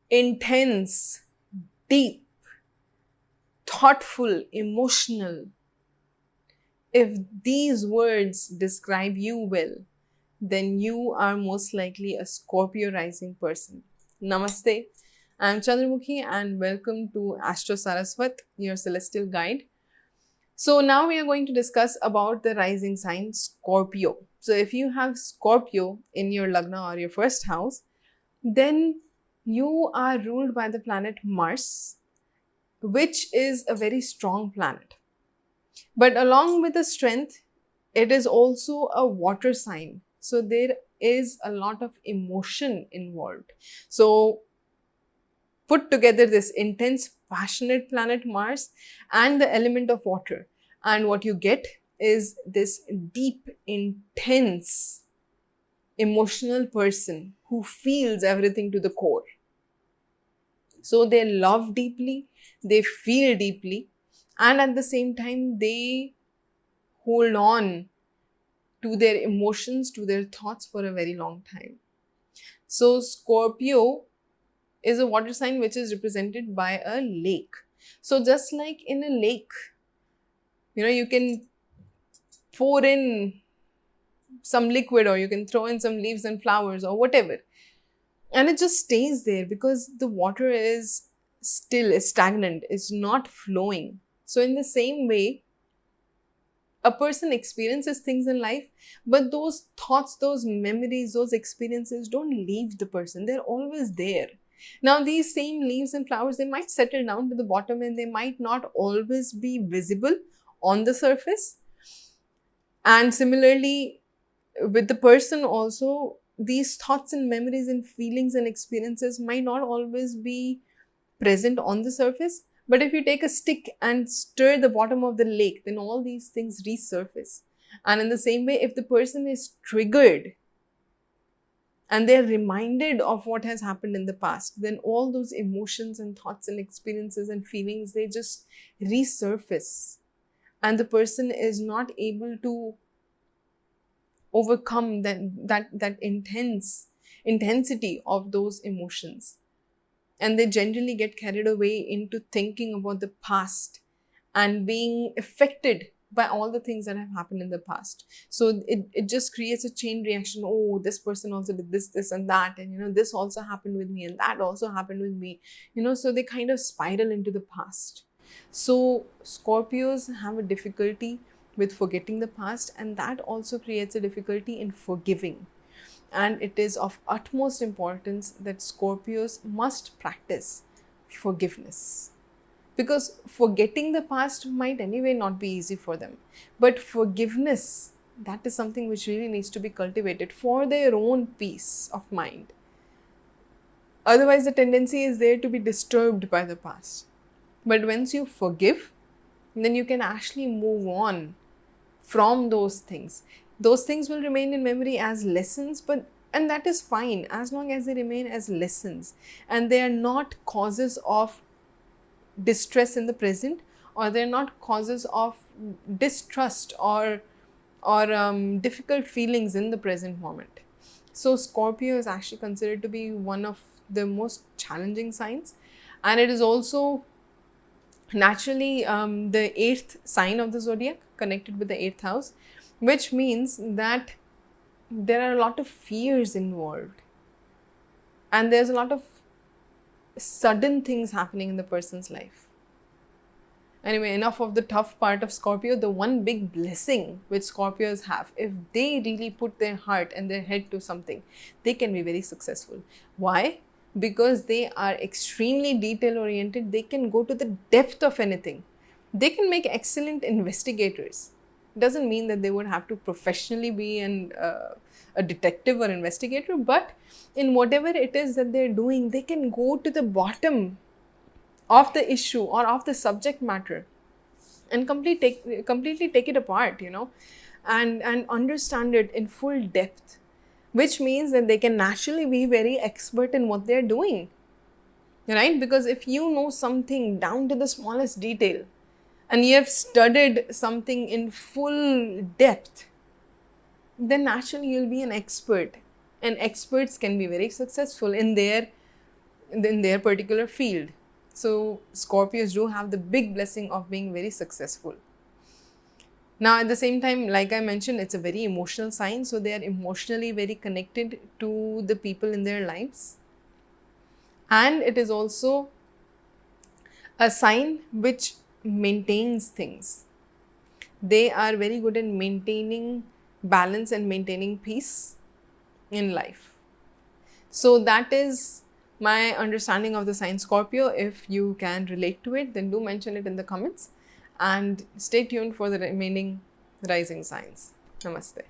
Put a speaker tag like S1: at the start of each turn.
S1: intense, deep, thoughtful, emotional. If these words describe you well, then you are most likely a Scorpio rising person. Namaste. I'm Chandramukhi and welcome to Astro Saraswat, your celestial guide. So now we are going to discuss about the rising sign Scorpio. So if you have Scorpio in your Lagna or your first house, then you are ruled by the planet Mars, which is a very strong planet. But along with the strength, it is also a water sign. So there is a lot of emotion involved. So put together this intense, passionate planet Mars and the element of water. And what you get is this deep, intense, emotional person who feels everything to the core. So they love deeply, they feel deeply, and at the same time, they hold on to their emotions, to their thoughts for a very long time. So, Scorpio is a water sign which is represented by a lake. So, just like in a lake, you can pour in some liquid or you can throw in some leaves and flowers or whatever, and it just stays there because the water is still is stagnant, it's not flowing. So, in the same way, a person experiences things in life, but those thoughts, those memories, those experiences don't leave the person, they're always there. Now these same leaves and flowers, they might settle down to the bottom and they might not always be visible on the surface. And similarly, with the person also, these thoughts and memories and feelings and experiences might not always be present on the surface. But if you take a stick and stir the bottom of the lake, then all these things resurface. And in the same way, if the person is triggered and they're reminded of what has happened in the past, then all those emotions and thoughts and experiences and feelings, they just resurface. And the person is not able to overcome that intensity of those emotions, and they generally get carried away into thinking about the past and being affected by all the things that have happened in the past. So it just creates a chain reaction. Oh, this person also did this and that, and this also happened with me and that also happened with me. So they kind of spiral into the past. So Scorpios have a difficulty with forgetting the past, and that also creates a difficulty in forgiving. And it is of utmost importance that Scorpios must practice forgiveness, because forgetting the past might anyway not be easy for them, but forgiveness, that is something which really needs to be cultivated for their own peace of mind. Otherwise the tendency is there to be disturbed by the past. But once you forgive, then you can actually move on from those things. Those things will remain in memory as lessons, and that is fine as long as they remain as lessons and they are not causes of distress in the present, or they're not causes of distrust or difficult feelings in the present moment. So Scorpio is actually considered to be one of the most challenging signs, and it is also naturally the 8th sign of the zodiac, connected with the 8th house, which means that there are a lot of fears involved and there's a lot of sudden things happening in the person's life. Anyway, enough of the tough part of Scorpio. The one big blessing which Scorpios have, if they really put their heart and their head to something, they can be very successful. Why? Because they are extremely detail oriented. They can go to the depth of anything. They can make excellent investigators. Doesn't mean that they would have to professionally be a detective or investigator, but in whatever it is that they're doing, they can go to the bottom of the issue or of the subject matter and completely take it apart, and understand it in full depth, which means that they can naturally be very expert in what they're doing, right? Because if you know something down to the smallest detail and you have studied something in full depth, then naturally you'll be an expert, and experts can be very successful in their in their particular field. So Scorpios do have the big blessing of being very successful. Now, at the same time, like I mentioned, it's a very emotional sign. So they are emotionally very connected to the people in their lives. And it is also a sign which maintains things. They are very good in maintaining balance and maintaining peace in life. So that is my understanding of the sign Scorpio. If you can relate to it, then do mention it in the comments and stay tuned for the remaining rising signs. Namaste.